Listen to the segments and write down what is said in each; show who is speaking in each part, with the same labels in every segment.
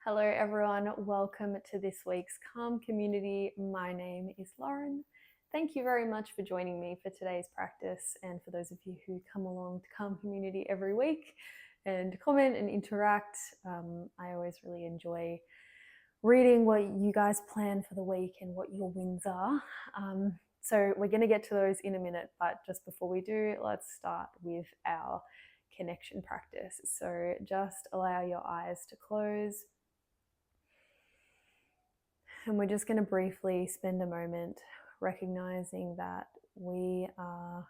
Speaker 1: Hello, everyone. Welcome to this week's Calm Community. My name is Lauren. Thank you very much for joining me for today's practice, and for those of you who come along to Calm Community every week and comment and interact. I always really enjoy reading what you guys plan for the week and what your wins are. So we're going to get to those in a minute, but just before we do, let's start with our connection practice. So just allow your eyes to close. And we're just going to briefly spend a moment recognizing that we are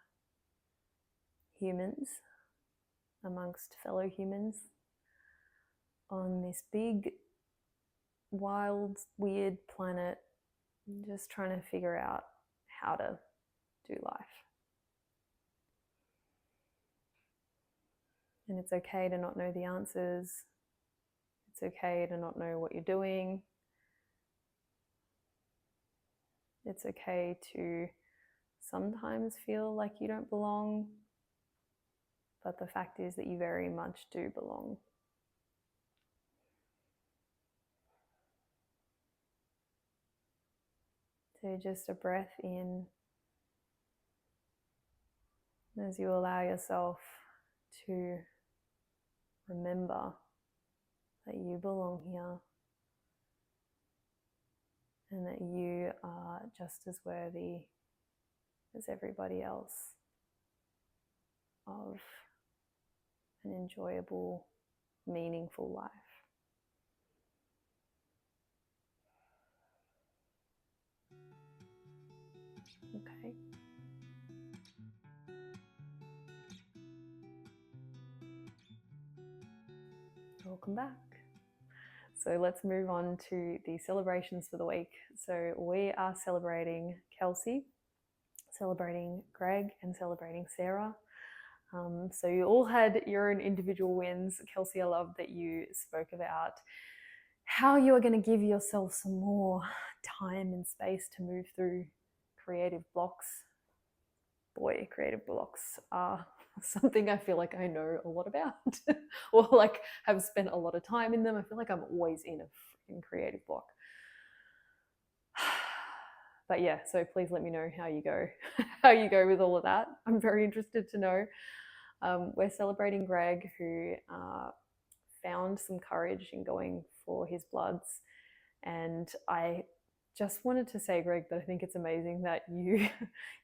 Speaker 1: humans amongst fellow humans on this big, wild, weird planet, just trying to figure out how to do life. And it's okay to not know the answers. It's okay to not know what you're doing. It's okay to sometimes feel like you don't belong, but the fact is that you very much do belong. So just a breath in as you allow yourself to remember that you belong here and that you are just as worthy as everybody else of an enjoyable, meaningful life. Okay. Welcome back. So let's move on to the celebrations for the week. So we are celebrating Kelsey, celebrating Greg, and celebrating Sarah. So you all had your own individual wins. Kelsey, I love that you spoke about how you are going to give yourself some more time and space to move through creative blocks. Boy, creative blocks are something I feel like I know a lot about or like have spent a lot of time in them. I feel like I'm always in a freaking creative block. But yeah, so please let me know how you go, with all of that. I'm very interested to know. We're celebrating Greg, who found some courage in going for his bloods. And I just wanted to say, Greg, that I think it's amazing that you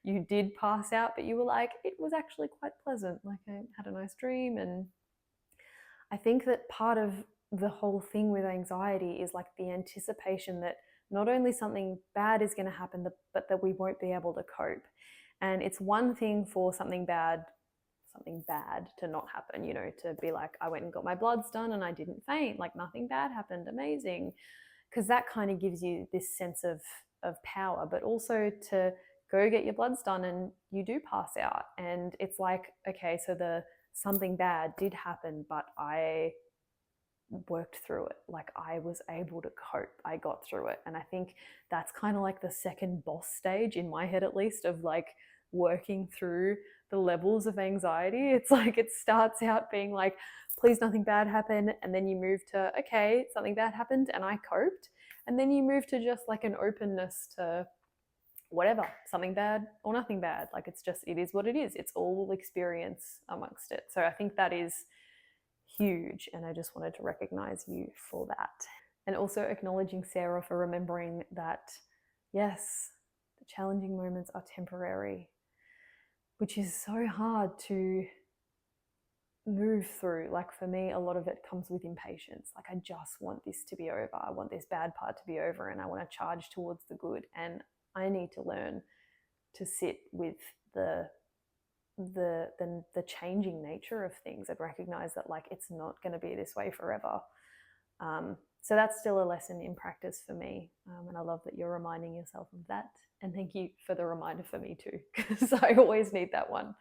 Speaker 1: you did pass out, but you were like, it was actually quite pleasant. Like, I had a nice dream. And I think that part of the whole thing with anxiety is like the anticipation that not only something bad is going to happen, but that we won't be able to cope. And it's one thing for something bad to not happen, to be like, I went and got my bloods done and I didn't faint, like nothing bad happened, amazing. Because that kind of gives you this sense of power, but also to go get your bloods done and you do pass out. And it's like, okay, so something bad did happen, but I worked through it. Like, I was able to cope. I got through it. And I think that's kind of like the second boss stage, in my head at least, of like working through the levels of anxiety. It's like it starts out being like, please nothing bad happen, and then you move to, okay, something bad happened and I coped, and then you move to just like an openness to whatever, something bad or nothing bad. Like, it's just, it is what it is. It's all experience amongst it. So I think that is huge, and I just wanted to recognize you for that. And also acknowledging Sarah for remembering that, yes, the challenging moments are temporary, which is so hard to move through. Like, for me, a lot of it comes with impatience. Like, I just want this to be over. I want this bad part to be over, and I want to charge towards the good. And I need to learn to sit with the changing nature of things and recognize that, like, it's not going to be this way forever. So that's still a lesson in practice for me. And I love that you're reminding yourself of that. And thank you for the reminder for me too, because I always need that one.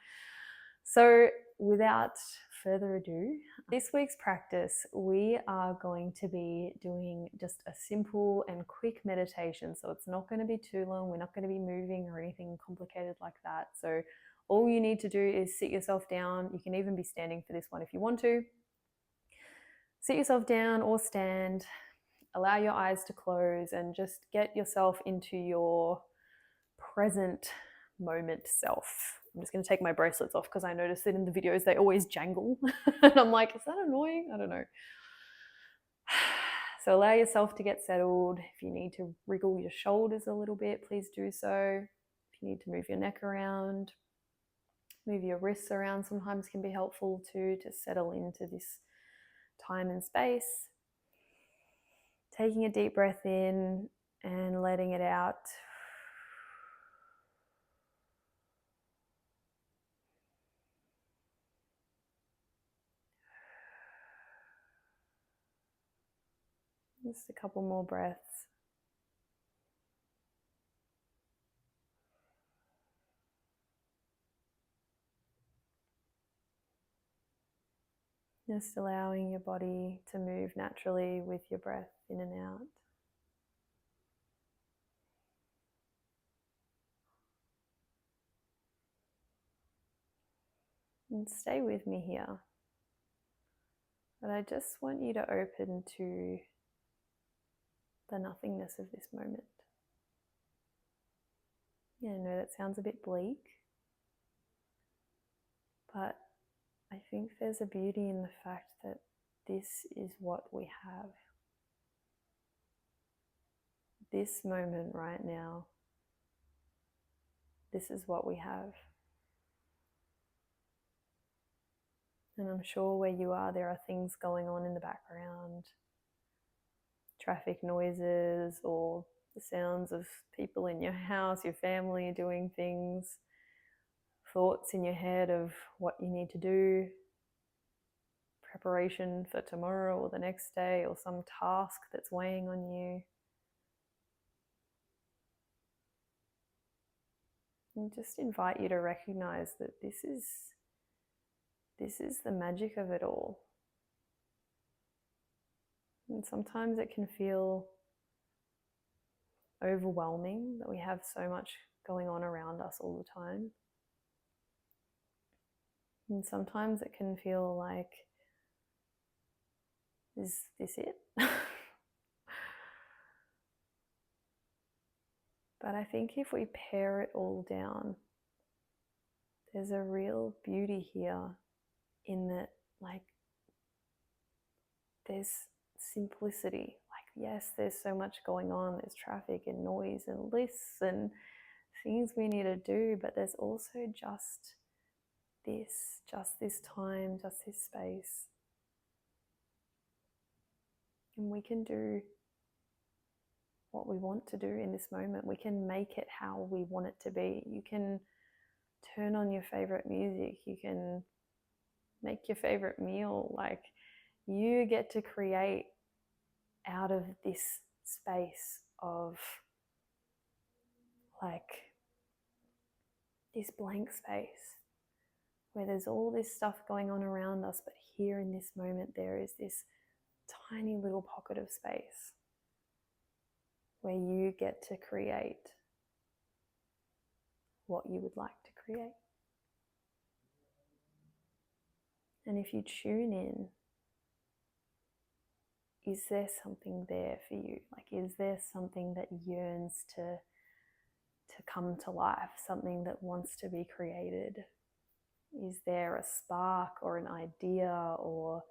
Speaker 1: So without further ado, this week's practice, we are going to be doing just a simple and quick meditation. So it's not going to be too long. We're not going to be moving or anything complicated like that. So all you need to do is sit yourself down. You can even be standing for this one if you want to. Sit yourself down or stand. allow your eyes to close and just get yourself into your present moment self. I'm just going to take my bracelets off because I notice that in the videos they always jangle. And I'm like, is that annoying? I don't know. So allow yourself to get settled. If you need to wriggle your shoulders a little bit, please do so. If you need to move your neck around, move your wrists around sometimes can be helpful too, to settle into this time and space. Taking a deep breath in and letting it out. Just a couple more breaths. Just allowing your body to move naturally with your breath in and out. And stay with me here. But I just want you to open to the nothingness of this moment. Yeah, I know that sounds a bit bleak, but I think there's a beauty in the fact that this is what we have. This moment right now, this is what we have. And I'm sure where you are, there are things going on in the background, traffic noises or the sounds of people in your house, your family doing things, thoughts in your head of what you need to do, preparation for tomorrow or the next day, or some task that's weighing on you. And just invite you to recognize that this is the magic of it all. And sometimes it can feel overwhelming that we have so much going on around us all the time. And sometimes it can feel like, is this it? But I think if we pare it all down, there's a real beauty here in that, like, there's simplicity. Like, yes, there's so much going on. There's traffic and noise and lists and things we need to do, but there's also just this time, just this space. And we can do what we want to do in this moment. We can make it how we want it to be. You can turn on your favorite music. You can make your favorite meal. Like, you get to create out of this space of, like, this blank space where there's all this stuff going on around us, but here in this moment there is this tiny little pocket of space where you get to create what you would like to create. And if you tune in, is there something there for you? Like, is there something that yearns to come to life, something that wants to be created? Is there a spark or an idea, or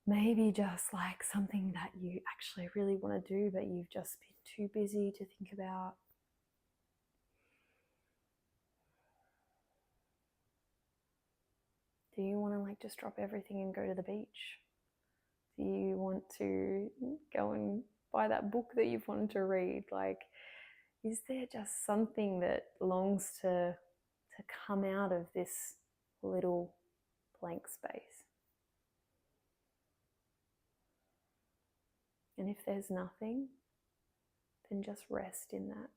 Speaker 1: maybe just like something that you actually really want to do but you've just been too busy to think about? Do you want to, like, just drop everything and go to the beach? Do you want to go and buy that book that you've wanted to read? Like, is there just something that longs to come out of this little blank space? And if there's nothing, then just rest in that.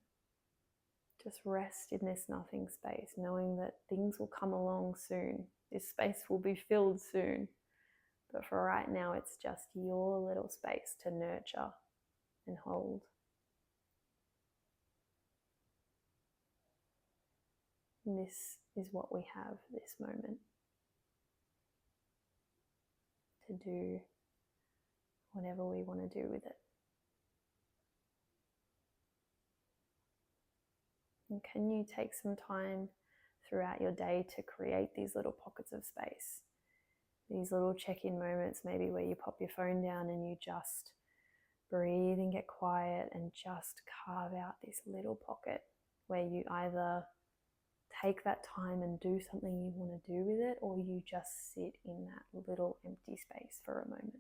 Speaker 1: Just rest in this nothing space, knowing that things will come along soon. This space will be filled soon. But for right now, it's just your little space to nurture and hold. And this is what we have this moment to do whatever we want to do with it. And can you take some time throughout your day to create these little pockets of space? These little check-in moments, maybe where you pop your phone down and you just breathe and get quiet and just carve out this little pocket where you either take that time and do something you want to do with it, or you just sit in that little empty space for a moment.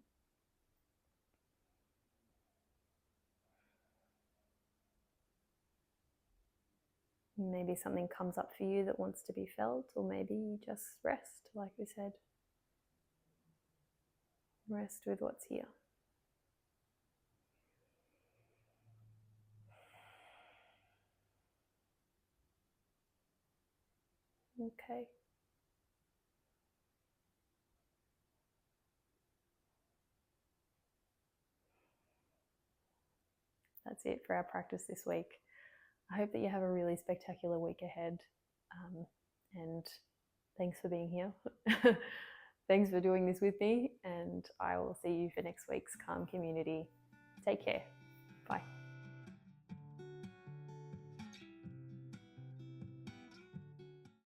Speaker 1: Maybe something comes up for you that wants to be felt, or maybe you just rest, like we said. Rest with what's here. Okay. That's it for our practice this week. I hope that you have a really spectacular week ahead. And thanks for being here. Thanks for doing this with me, and I will see you for next week's Calm Community. Take care. Bye.